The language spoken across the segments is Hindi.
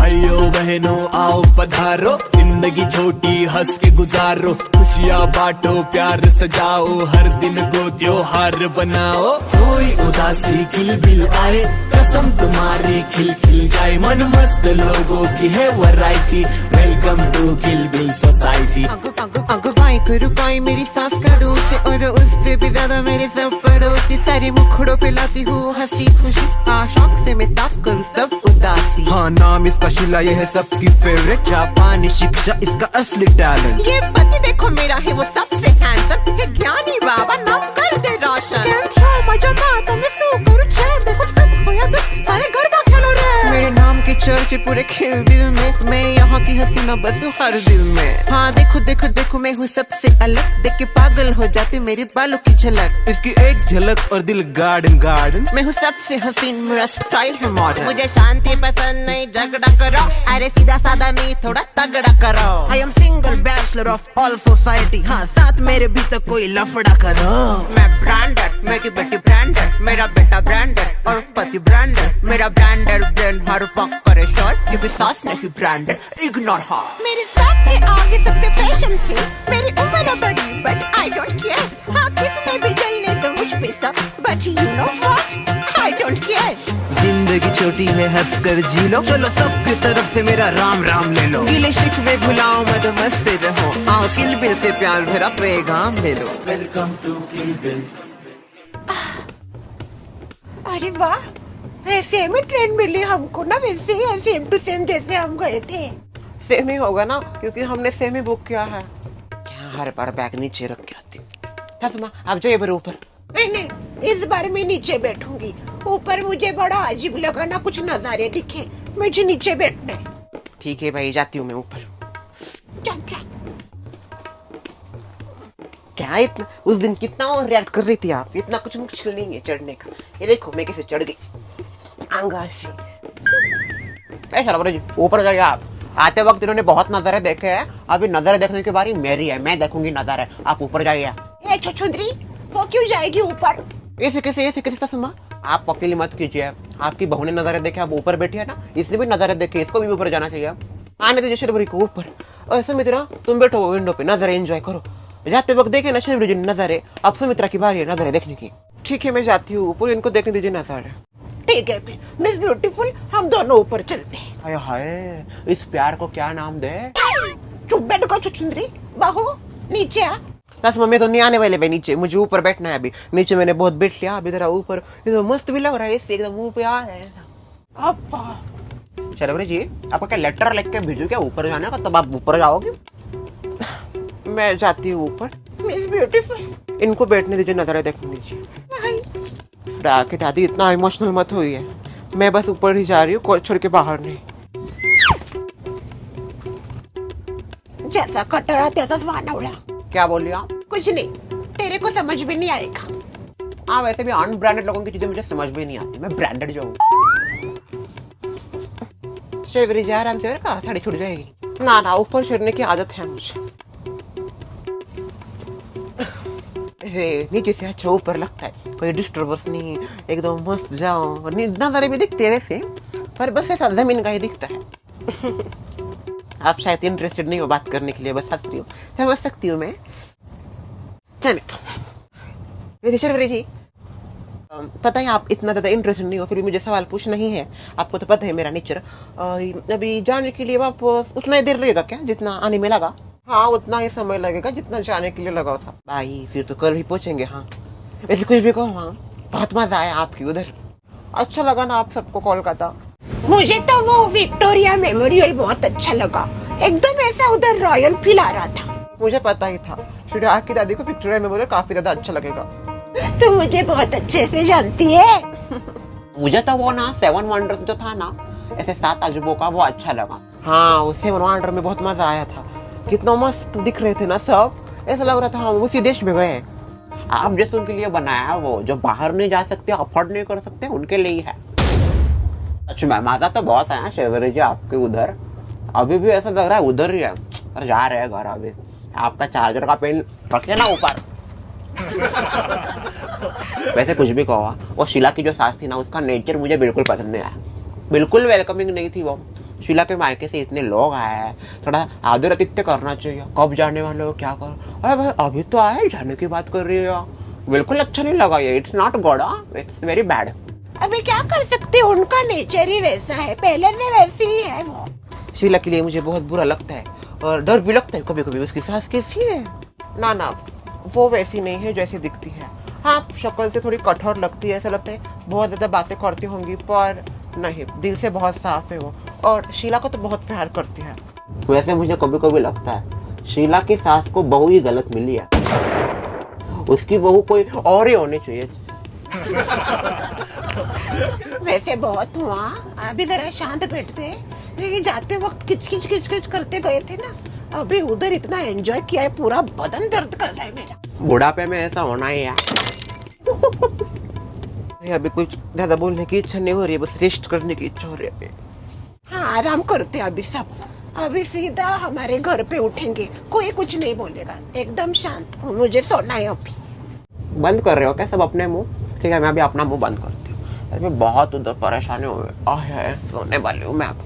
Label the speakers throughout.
Speaker 1: भाइयों बहनों आओ पधारो, जिंदगी छोटी हंस के गुजारो, खुशियाँ बांटो प्यार सजाओ, हर दिन को त्योहार बनाओ। कोई उदासी खिलबिल आए, कसम तुम्हारी खिल खिल जाए, मन मस्त लोगों की है वैरायटी, वेलकम टू खिलबिल सोसाइटी।
Speaker 2: रुपाई मेरी सास का दोस्त है और उससे भी ज्यादा मेरे सब पड़ोसी, सारे मुखड़ों पे लाती हूँ हंसी खुशी, शौक से मैं साफ करूँ सब उदासी।
Speaker 3: हाँ नाम इसका शीला, ये है सबकी फेवरेट, जापानी शिक्षा इसका असली टैलेंट।
Speaker 2: ये पति देखो मेरा है वो सबसे हैंडसम है, ज्ञानी बाबा नाम कर दे रोशन। मजा माता में सो करूँ चैन, देखो सब खोया तो सारे गरबा खेलो रे। मेरे नाम के चर्चे पूरे खिलबिल में, मैं यहाँ की हसीना बस हर दिल में। हाँ देखो देखो देखो मैं हूँ सबसे अलग, देख के पागल हो जाते मेरे बालों की झलक,
Speaker 3: इसकी एक झलक और दिल गार्डन गार्डन।
Speaker 2: मैं हूँ सबसे हसीन, मेरा स्टाइल है मॉडर्न। मुझे शांति पसंद नहीं झगड़ा करो, अरे सीधा साधा नहीं थोड़ा तगड़ा करो। I am single bachelor of all society, हाँ साथ मेरे भी तो कोई लफड़ा करो। मैं ब्रांडेड, मेरी बेटी ब्रांडेड, मेरा बेटा ब्रांडेड और पति ब्रांडेड, मेरा ब्रांडेड ब्रांड हर वक्त करे शॉर्ट, क्योंकि सास नहीं ब्रांडेड, इग्नोर हर। मेरे साथ के आगे सबके फैशन थे, मेरी उम्र बड़ी बट आई डोंट केयर, हाँ कितने भी जलने तो मुझ पे सब, but you know what I don't care.
Speaker 3: जिंदगी छोटी है हंस कर जी लो, चलो सबकी तरफ से मेरा राम राम ले लो,
Speaker 2: गिले शिकवे भुलाओ मत मस्त रहो, आओ किलबिल से प्यार भरा पैगाम ले लो।
Speaker 1: Welcome to खिलबिल।
Speaker 2: अरे वाह, ऐसे में ट्रेन मिली हमको ना, वैसे ही सेम टू सेम जैसे हम गए थे। सेम ही होगा ना, क्योंकि हमने सेम ही बुक किया है। क्या हर बार बैग नीचे रख के आती। आप जाइए बार ऊपर। नहीं नहीं, इस बार मैं नीचे बैठूंगी, ऊपर मुझे बड़ा अजीब लगा ना, कुछ नजारे दिखे, मुझे नीचे बैठना है। ठीक है भाई, जाती हूँ मैं ऊपर। क्या इतना उस दिन कितना रिएक्ट कर रही थी आप, इतना कुछ मुश्किल नहीं है चढ़ने का। ये देखो मैं कैसे चढ़ गई आंगाशी। जी ऊपर जाइए आप, आते वक्त इन्होंने बहुत नजारे देखे हैं, अभी नजारे देखने की बारी मेरी है, मैं देखूंगी नजारे, आप ऊपर जाइए। ए छुछुंदरी, वो क्यों जाएगी ऊपर? ऐसे कैसे ससुमा, आप अकेली मत कीजिए, आपकी बहू ने नजारे देखे, आप ऊपर बैठी है ना, इसने भी नजारे देखे, इसको भी ऊपर जाना चाहिए। आने दीजिए शर्वरी को ऊपर। ऐसे मित्रा तुम बैठो विंडो पे, नजारे एंजॉय करो, जाते वक्त देखे ना शर्वरी जी नजारे, अब सुमित्रा की बारी है नजारे देखने की। ठीक है मैं जाती हूँ ऊपर, इनको देखने दीजिए नजारे। ठीक है मिस ब्यूटीफुल, हम दोनों ऊपर चलते हैं। हाय हाय, इस प्यार को क्या नाम दे? चुप बैठ को छुछुंदरी, बाहू नीचे आ। बस मम्मी तो नहीं आने वाले भाई नीचे, मुझे ऊपर बैठना है अभी, नीचे मैंने बहुत बैठ लिया, अभी जरा ऊपर तो मस्त भी लग रहा है, इससे एकदम मुंह पे आ रहा है। चलो जी, आपको क्या लेटर लिख के भेजू क्या ऊपर जाने का, तब आप ऊपर जाओगे? मैं जाती हूँ ऊपर। मिस ब्यूटीफुल, इनको बैठने दीजिए, नजारे देखने दीजिए। डाके दादी इतना इमोशनल मत हुई है, मैं बस ऊपर ही जा रही हूँ, कोई छोड़ के बाहर नहीं। जैसा कटरा तैसा वानवला। क्या बोलिए आप? कुछ नहीं, तेरे को समझ भी नहीं आएगा। हाँ वैसे भी अनब्रांडेड लोगों की चीजें मुझे समझ भी नहीं आती, मैं ब्रांडेड जो हूँ। शेवरी जी आराम से का साड़ी छूट जाएगी ना, ऊपर चढ़ने की आदत है मुझे, नीचे से अच्छा ऊपर लगता है, कोई डिस्टर्बेंस नहीं, एकदम मस्त जाओ, नजारे भी दिखते हैं वैसे, पर बस ऐसा जमीन का ही दिखता है। आप शायद इंटरेस्टेड नहीं हो बात करने के लिए, बस हंस रही हो, समझ सकती हूँ मैं। चलिए जी, पता है आप इतना ज्यादा इंटरेस्टेड नहीं हो, फिर भी मुझे सवाल पूछना ही है, आपको तो पता है मेरा नेचर। अभी जाने के लिए वापस उतना ही देर लगेगा क्या जितना आने में लगा? हाँ उतना ही समय लगेगा जितना जाने के लिए लगा था। भाई फिर तो कल ही पहुंचेंगे। हाँ वैसे कुछ भी कहो, हाँ बहुत मजा आया आपकी उधर, अच्छा लगा ना आप सबको कोलकाता? मुझे तो वो विक्टोरिया मेमोरियल बहुत अच्छा लगा, एकदम ऐसा उधर रॉयल फील आ रहा था। मुझे पता ही था, श्रेया की दादी को विक्टोरिया मेमोरियल काफी ज्यादा अच्छा लगेगा। तू मुझे बहुत अच्छे से जानती है। मुझे तो वो ना 7 वंडर्स जो था ना, ऐसे 7 अजूबों का, वो अच्छा लगा। हाँ उस 7 वंडर में बहुत मजा आया था, कितना मस्त दिख रहे थे ना सब, ऐसा लग रहा था हम उसी देश में गए। आप जैसे उनके लिए बनाया, वो जो बाहर नहीं जा सकते, अफोर्ड नहीं कर सकते, उनके लिए ही है। अच्छा मैम मजा तो बहुत आया शेवरी जी आपके उधर, अभी भी ऐसा लग रहा है उधर ही है, पर जा रहे हैं घर अभी। आपका चार्जर का पेन रखे ना ऊपर। वैसे कुछ भी कहो, वो शीला की जो सास थी ना, उसका नेचर मुझे बिल्कुल पसंद नहीं आया, बिल्कुल वेलकमिंग नहीं थी वो, शीला के मायके से इतने लोग आए हैं, थोड़ा आदर आतिथ्य करना चाहिए। कब जाने वाले हो, क्या करो? अरे भाई अभी तो आए, जाने की बात कर रही हो? बिल्कुल अच्छा नहीं लगा ये। It's not good, it's very bad.
Speaker 4: अभी क्या कर सकते, उनका नेचर ही वैसा है, पहले से वैसी ही है वो।
Speaker 2: शीला के लिए मुझे बहुत बुरा लगता है और डर भी लगता है कभी कभी। उसकी सास कैसी है? ना, वो वैसी नहीं है जैसी दिखती है। हाँ, शक्ल से थोड़ी कठोर लगती है, ऐसा लगता है बहुत ज्यादा बातें करती होंगी, पर नहीं, दिल से बहुत साफ है वो। और शीला को तो बहुत प्यार करती है। वैसे मुझे कभी कभी लगता है शीला की सास को बहू ही गलत मिली है। उसकी बहू कोई और ही होनी चाहिए।
Speaker 4: वैसे बहुत हुआ, अभी जरा शांत बैठते, लेकिन जाते वक्त किच करते गए थे ना, अभी उधर इतना एंजॉय किया है, पूरा बदन दर्द कर रहा है मेरा।
Speaker 2: बुढ़ापे में ऐसा होना ही है। अभी कुछ ज्यादा बोलने की इच्छा नहीं हो रही है, बस रेस्ट करने की इच्छा हो रही है अभी।
Speaker 4: हाँ, आराम करते अभी सब। अभी सीधा हमारे घर पे उठेंगे, कोई कुछ नहीं बोलेगा, एकदम शांत। मुझे सोना है अभी।
Speaker 2: बंद कर रहे हो क्या सब अपने मुंह? ठीक है, मैं अभी अपना मुंह बंद करती हूँ। अभी बहुत उधर परेशानी हो गई, सोने वाली हूँ मैं अब।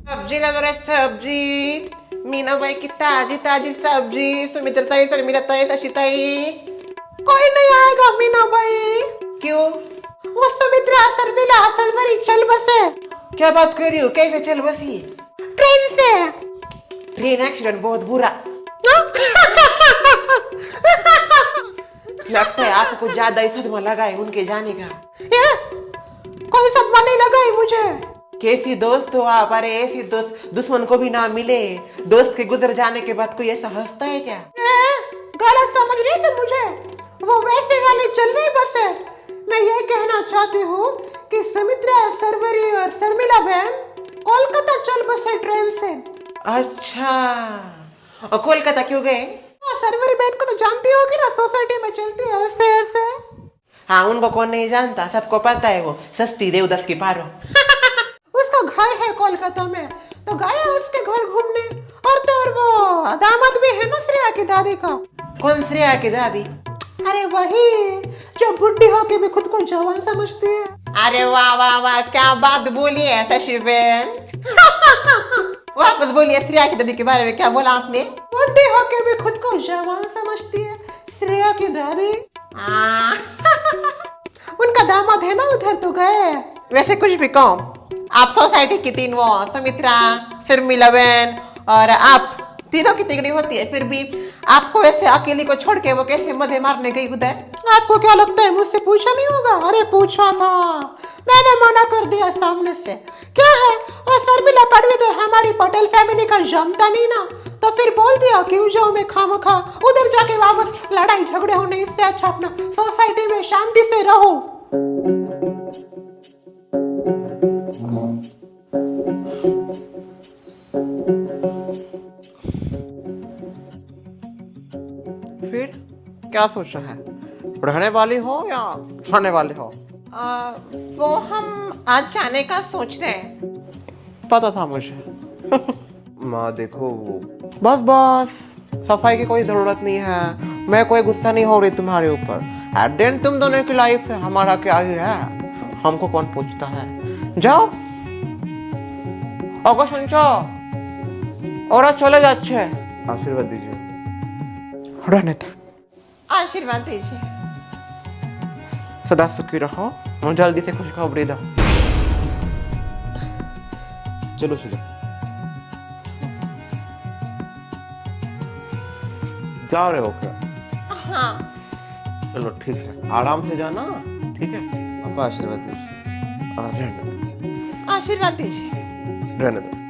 Speaker 2: सब्जी लग रहा है, सब्जी। मीना भाई की ताजी ताजी सब्जी। सुमित्रा ताई, शर्मिला ताई, शशि ताई।
Speaker 4: कोई नहीं आएगा मीना भाई।
Speaker 2: क्यों?
Speaker 4: वो सुमित्रा, शर्मिला, सरवरी चल बसे।
Speaker 2: क्या बात कर रही हो? कैसे चल बसी?
Speaker 4: ट्रेन से।
Speaker 2: ट्रेन एक्सीडेंट बहुत बुरा। लगता है आपको ज्यादा ही सदमा लगा है उनके जाने का।
Speaker 4: कोई सदमा नहीं लगा है मुझे।
Speaker 2: कैसी दोस्त हो आप? अरे ऐसी दोस्त दुश्मन को भी ना मिले। दोस्त के गुजर जाने के बाद कोई ऐसा हंसता है क्या?
Speaker 4: गलत समझ रही थी मुझे, वो वैसे वाली चल रही बस है। मैं ये कहना चाहती हूँ कि सुमित्रा, सरवरी और शर्मिला बहन कोलकाता चल बसे ट्रेन से।
Speaker 2: अच्छा, और कोलकाता क्यों गए?
Speaker 4: सरवरी बहन को तो जानती होगी ना, सोसाइटी में चलती है ऐसे ऐसे।
Speaker 2: हाँ, उनको कौन नहीं जानता, सबको पता है वो सस्ती देवदास की पारो।
Speaker 4: उसका घर है कोलकाता में, तो गए उसके घर घूमने। और तो और वो दामाद भी है ना श्रेया की दादी का।
Speaker 2: कौन श्रेया की दादी?
Speaker 4: अरे वही जो बुढ़ी होके भी खुद को जवान समझती है।
Speaker 2: अरे वाह वाह वाह, क्या बात बोली है शशि बहन। वापस बोलिए, श्रेया की दादी के बारे में क्या बोला आपने?
Speaker 4: बुढ़ी होके भी खुद को जवान समझती है श्रेया की दादी। उनका दामाद है ना उधर, तो गए।
Speaker 2: वैसे कुछ भी कहो, आप सोसाइटी की तीन, वो सुमित्रा, शर्मिला बहन और आप तीनों की तिगड़ी होती है, फिर भी आपको ऐसे अकेली को छोड़ के वो कैसे मजे मारने गई उधर?
Speaker 4: आपको क्या लगता है मुझसे पूछा नहीं होगा? अरे पूछा था, मैंने मना कर दिया सामने से। क्या है, और शर्मिला पड़वीधर हमारी पटेल फैमिली का जमता नहीं ना, तो फिर बोल दिया क्यों जाऊं मैं खामखा उधर जाके वापस लड़ाई झगड़े होने, इससे अच्छा अपना सोसाइटी में शांति से रहो।
Speaker 2: फिर क्या सोचा है? रहने वाली हो या खाने वाले हो?
Speaker 4: वो हम आज जाने का सोच रहे हैं।
Speaker 2: पता था मुझे।
Speaker 3: माँ देखो वो।
Speaker 2: बस सफाई की कोई जरूरत नहीं है। मैं कोई गुस्सा नहीं हो रही तुम्हारे ऊपर। एट द एंड तुम दोनों की लाइफ है, हमारा क्या ही है, हमको कौन पूछता है। जाओ अगर सुनছো ওরা চলে যাচ্ছে।
Speaker 3: आशीर्वाद दीजिए।
Speaker 2: रहने दो,
Speaker 4: आशीर्वाद दीजिए।
Speaker 2: सदा सुखी रहो और जल्दी से खुशखबरी दो।
Speaker 3: चलो चलो। जा रहे हो क्या?
Speaker 4: हाँ,
Speaker 3: चलो ठीक है,
Speaker 2: आराम से जाना, ठीक है?
Speaker 3: आप आशीर्वाद दीजिए।
Speaker 2: रहने
Speaker 4: आशीर्वाद दीजिए।
Speaker 3: रहने दो।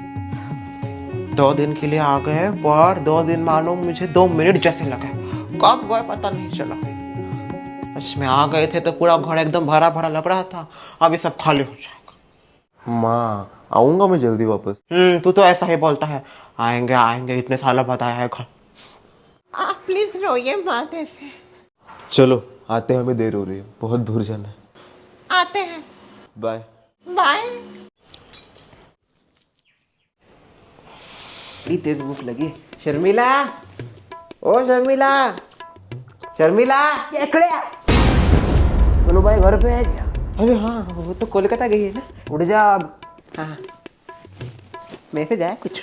Speaker 2: 2 दिन के लिए आ गए, पर 2 दिन मानो मुझे 2 मिनट जैसे लगे। कब गए पता नहीं चला। में आ गए थे तो पूरा घर एकदम भरा भरा लग रहा था, अभी सब खाली हो जाएगा।
Speaker 3: माँ आऊंगा मैं जल्दी वापस।
Speaker 2: तू तो ऐसा ही बोलता है, आएंगे आएंगे, इतने सालों बाद आया है घर।
Speaker 4: आप प्लीज रोइए मत ऐसे।
Speaker 3: चलो आते हैं, हमें देर हो रही है, बहुत दूर जाना है।
Speaker 4: आते हैं,
Speaker 3: बाय।
Speaker 4: बाय।
Speaker 2: बड़ी तेज भूख लगी। शर्मिला, ओ शर्मिला, शर्मिला,
Speaker 4: इकडे
Speaker 2: सोनू भाई घर पे है क्या? अरे हाँ, वो तो कोलकाता गई है ना।
Speaker 3: उड़ जा अब।
Speaker 2: हाँ, मैसेज आया कुछ।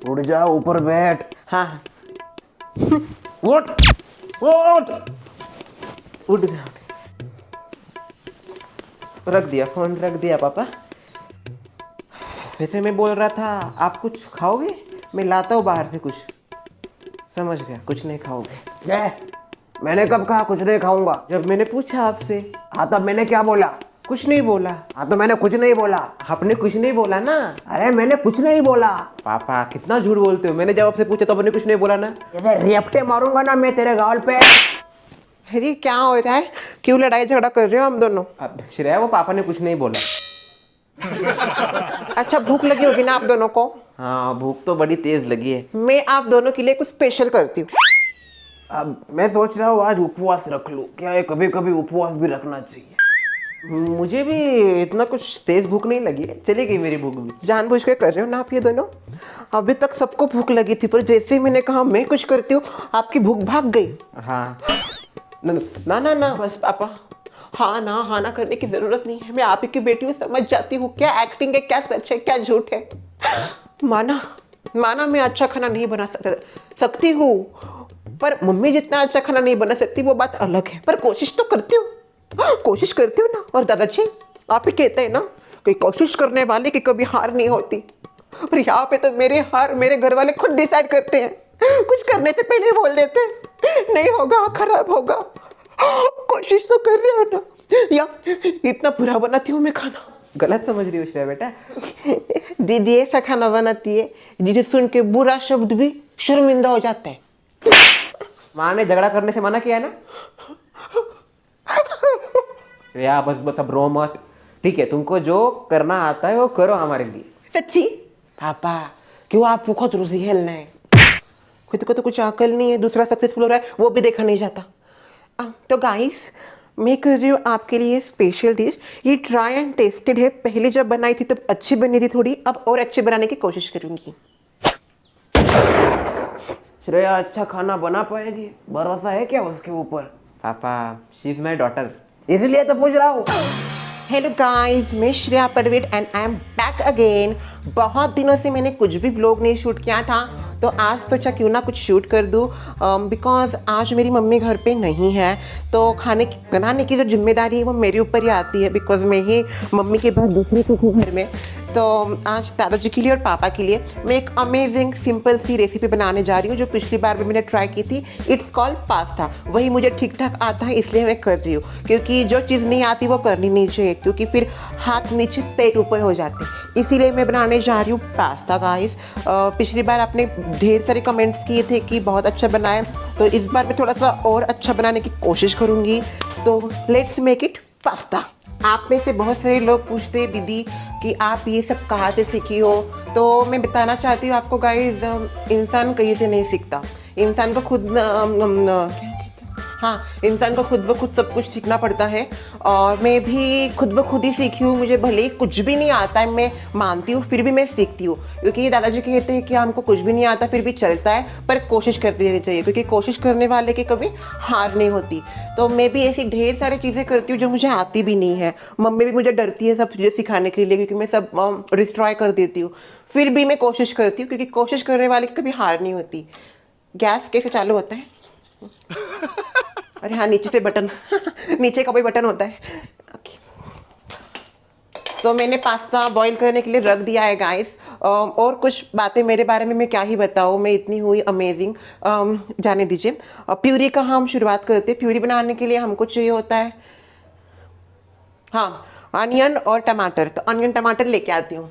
Speaker 3: उड़ जा, ऊपर बैठ।
Speaker 2: हाँ,
Speaker 3: उठ उठ।
Speaker 2: उठ गया। रख दिया फोन, रख दिया पापा। वैसे मैं बोल रहा था, आप कुछ खाओगे? मैं लाता हूँ बाहर से कुछ। समझ गया, कुछ नहीं खाओगे।
Speaker 3: मैंने कब कहा कुछ नहीं खाऊंगा?
Speaker 2: जब मैंने पूछा आपसे।
Speaker 3: हाँ, तब मैंने क्या बोला?
Speaker 2: कुछ नहीं बोला।
Speaker 3: हाँ, तो मैंने कुछ नहीं बोला।
Speaker 2: आपने कुछ नहीं बोला ना।
Speaker 3: अरे मैंने कुछ नहीं बोला।
Speaker 2: पापा कितना झूठ बोलते हो, मैंने जब आपसे पूछा तो आपने कुछ नहीं बोला ना।
Speaker 3: ये रेपटे मारूंगा ना मैं तेरे गाल पे।
Speaker 2: अरे क्या हो रहा है, क्यों लड़ाई झगड़ा कर रहे हो हम दोनों? अब श्रेया, वो पापा ने कुछ नहीं बोला। अच्छा, भूख लगी होगी ना आप दोनों को? हाँ, भूख तो बड़ी तेज लगी है। मैं आप दोनों के लिए कुछ स्पेशल करती हूँ।
Speaker 3: अब मैं सोच रहा हूँ आज उपवास रख लूँ क्या? है कभी कभी उपवास भी रखना चाहिए।
Speaker 2: मुझे भी इतना कुछ तेज भूख नहीं लगी है, चली गई मेरी भूख भी। जानबूझ के कर रहे हो ना आप ये दोनों। अभी तक सबको भूख लगी थी, पर जैसे ही मैंने कहा मैं कुछ करती हूँ, आपकी भूख भाग गई। हाँ, ना ना ना, बस पापा, हाँ ना करने की जरूरत नहीं है। मैं आप ही की बेटी हूँ, समझ जाती हूँ क्या एक्टिंग है, क्या सच है, क्या झूठ है। माना मैं अच्छा खाना नहीं बना सकती हूँ, पर मम्मी जितना अच्छा खाना नहीं बना सकती वो बात अलग है। पर कोशिश तो करती हूँ ना। और दादाजी आप ही कहते हैं ना कि कोशिश करने वाले की कभी हार नहीं होती। पर यहाँ पे तो मेरे घर वाले खुद डिसाइड करते हैं, कुछ करने से पहले बोल देते हैं नहीं होगा, खराब होगा। कोशिश तो कर रहे हो ना, या इतना बुरा बनाती हूँ मैं खाना? गलत समझ रही हो श्रेया बेटा। दीदी ऐसा खाना बनाती है जिसे सुन के बुरा शब्द भी शर्मिंदा हो जाते हैं। माँ ने झगड़ा करने से मना किया है ना? श्रेया बस अब रो मत, ठीक है? तुमको जो करना आता है वो करो हमारे लिए। सच्ची? पापा क्यों आप खुद रोजी खेलना है? खुद को तो कुछ अकल नहीं है, दूसरा सक्सेसफुल हो रहा है वो भी देखा नहीं जाता। तो गाइस, मैं कर रही हूँ आपके लिए स्पेशल डिश। ये ट्राई एंड टेस्टेड है, पहले जब बनाई थी तब अच्छी बनी थी थोड़ी, अब और अच्छी बनाने की कोशिश करूंगी।
Speaker 3: श्रेया अच्छा खाना बना पाएगी? भरोसा है क्या उसके ऊपर?
Speaker 2: पापा, शी इज माई डॉटर,
Speaker 3: इसलिए तो पूछ रहा हूँ।
Speaker 2: हेलो गाइस, मैं Shreya Padwet and I am back again. बहुत दिनों से मैंने कुछ भी व्लॉग नहीं शूट किया था, तो आज सोचा क्यों ना कुछ शूट कर दूँ। बिकॉज आज मेरी मम्मी घर पे नहीं है, तो खाने बनाने की जो जिम्मेदारी है वो मेरे ऊपर ही आती है, बिकॉज मैं ही मम्मी के बाद दूसरे कुक हूँ घर में। तो आज दादाजी के लिए और पापा के लिए मैं एक अमेजिंग सिंपल सी रेसिपी बनाने जा रही हूँ, जो पिछली बार भी मैंने ट्राई की थी। It's called pasta. वही मुझे ठीक ठाक आता है, इसलिए मैं कर रही हूँ, क्योंकि जो चीज़ नहीं आती वो करनी नहीं चाहिए, क्योंकि फिर हाथ नीचे पेट ऊपर हो जाते हैं। इसीलिए मैं बनाने जा रही हूँ पास्ता गाइस। पिछली बार आपने ढेर सारे कमेंट्स किए थे कि बहुत अच्छा बनाए, तो इस बार मैं थोड़ा सा और अच्छा बनाने की कोशिश करूँगी। तो लेट्स मेक इट पास्ता। आप में से बहुत सारे लोग पूछते हैं दीदी कि आप ये सब कहाँ से सीखी हो, तो मैं बताना चाहती हूँ आपको गाइस, इंसान कहीं से नहीं सीखता। इंसान को खुद इंसान को खुद ब खुद सब कुछ सीखना पड़ता है, और मैं भी खुद ब खुद ही सीखी हूँ। मुझे भले ही कुछ भी नहीं आता है, मैं मानती हूँ, फिर भी मैं सीखती हूँ, क्योंकि दादाजी कहते हैं कि हमको कुछ भी नहीं आता फिर भी चलता है, पर कोशिश करती रहनी चाहिए, क्योंकि कोशिश करने वाले की कभी हार नहीं होती। तो मैं भी ऐसी ढेर सारी चीज़ें करती हूँ जो मुझे आती भी नहीं है। मम्मी भी मुझे डरती है सब चीज़ें सिखाने के लिए, क्योंकि मैं सब डिस्ट्रॉय कर देती हूँ, फिर भी मैं कोशिश करती हूँ, क्योंकि कोशिश करने वाले की कभी हार नहीं होती। गैस कैसे चालू होता है? अरे हाँ, नीचे से बटन नीचे का कोई बटन होता है। तो मैंने पास्ता बॉईल करने के लिए रख दिया है गाइस। और कुछ बातें मेरे बारे में मैं क्या ही बताऊँ, मैं इतनी हुई अमेजिंग, जाने दीजिए। प्यूरी का हम शुरुआत करते हैं। प्यूरी बनाने के लिए हमको चाहिए होता है अनियन और टमाटर। तो अनियन टमाटर लेके आती हूँ।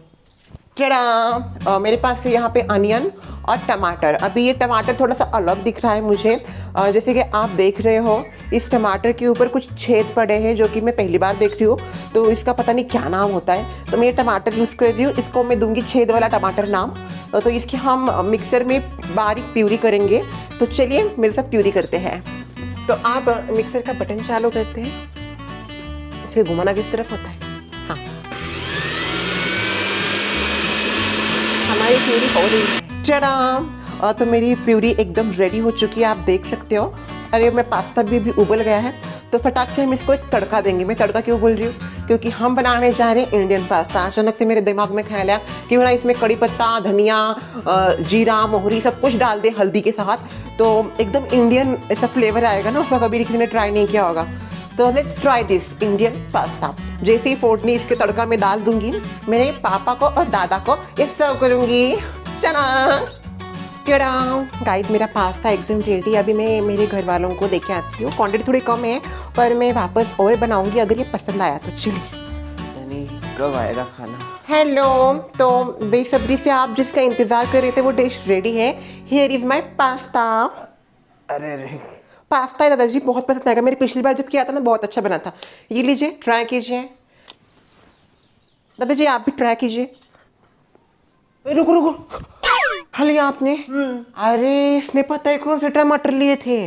Speaker 2: चढ़ा मेरे पास है यहाँ पे अनियन और टमाटर। अभी ये टमाटर थोड़ा सा अलग दिख रहा है मुझे, जैसे कि आप देख रहे हो इस टमाटर के ऊपर कुछ छेद पड़े हैं, जो कि मैं पहली बार देख रही हूँ, तो इसका पता नहीं क्या नाम होता है। तो मैं ये टमाटर यूज़ कर रही हूँ, इसको मैं दूंगी छेद वाला टमाटर नाम। तो इसकी हम मिक्सर में बारीक प्यूरी करेंगे। तो चलिए मेरे साथ प्यूरी करते हैं। तो आप मिक्सर का बटन चालू करते हैं, फिर घुमाना किस तरफ होता है। हाँ, हमारी प्यूरी हो रही है। चढ़ा तो मेरी प्यूरी एकदम रेडी हो चुकी है, आप देख सकते हो। अरे मैं पास्ता भी उबल गया है। तो फटाक से हम इसको एक तड़का देंगे। मैं तड़का क्यों बोल रही हूँ, क्योंकि हम बनाने जा रहे हैं इंडियन पास्ता। अचानक से मेरे दिमाग में ख्याल आया क्यों ना इसमें कड़ी पत्ता, धनिया, जीरा, मोहरी सब कुछ डाल दे हल्दी के साथ, तो एकदम इंडियन ऐसा फ्लेवर आएगा ना, उसका कभी किसी ने ट्राई नहीं किया होगा। तो let's try this Indian pasta. जैसे ही फोड़नी इसके तड़का में डाल दूंगी, मेरे पापा को और दादा को ये सर्व करूंगी। चना गाइस, मेरा पास्ता एकदम रेडी। अभी मैं मेरे घर वालों को देके आती हूँ। क्वांटिटी थोड़ी कम है पर मैं वापस और बनाऊंगी अगर ये पसंद आया तो। चलिए,
Speaker 3: कब आएगा खाना?
Speaker 2: हेलो, तो बेसब्री से आप जिसका इंतजार कर रहे थे वो डिश रेडी है। Here is my pasta.
Speaker 3: अरे रे,
Speaker 2: पास्ता दादाजी बहुत पसंद आएगा। मेरी पिछली बार जब किया था ना बहुत अच्छा बना था। ये लीजिए, ट्राई कीजिए। दादाजी आप भी ट्राई कीजिए। रुको रुको, खा लिया आपने? अरे इसने पता है कौन से टमाटर लिए थे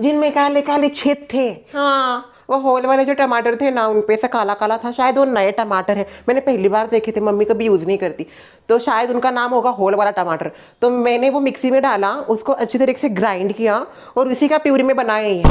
Speaker 2: जिनमें काले काले छेद थे? हाँ, वो होल वाले जो टमाटर थे ना, उन पे से काला काला था। शायद वो नए टमाटर है, मैंने पहली बार देखे थे, मम्मी कभी यूज़ नहीं करती, तो शायद उनका नाम होगा होल वाला टमाटर। तो मैंने वो मिक्सी में डाला, उसको अच्छी तरीके से ग्राइंड किया और उसी का प्यूरी में बनाया ही है।